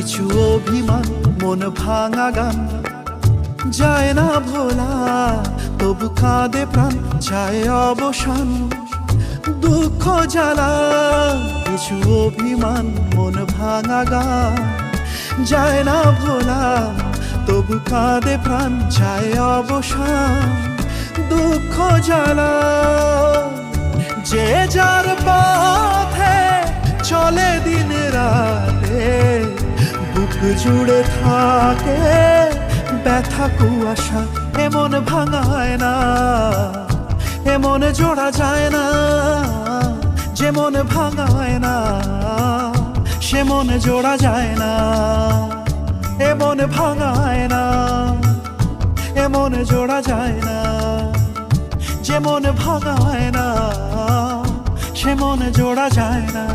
কিছু অভিমান মন ভাঙা গান যায় না ভোলা, তবু কাঁদে প্রাণ চায় অবসান। দুঃখ জ্বালা কিছু অভিমান মন ভাঙা গান যায় না ভোলা, তবু কাঁদে প্রাণ চায় অবসান। দুঃখ জ্বালা যে যার পথে চলে দিন রাতে, বুক জুড়ে থাকে ব্যথা কুয়াশা। এমন ভাঙায় না, এমন জোড়া যায় না, যেমন ভাঙায় না সে মন জোড়া যায় না। এমন ভাঙায় না, এমন জোড়া যায় না, যেমন ভাঙায় না সে মন জোড়া যায় না।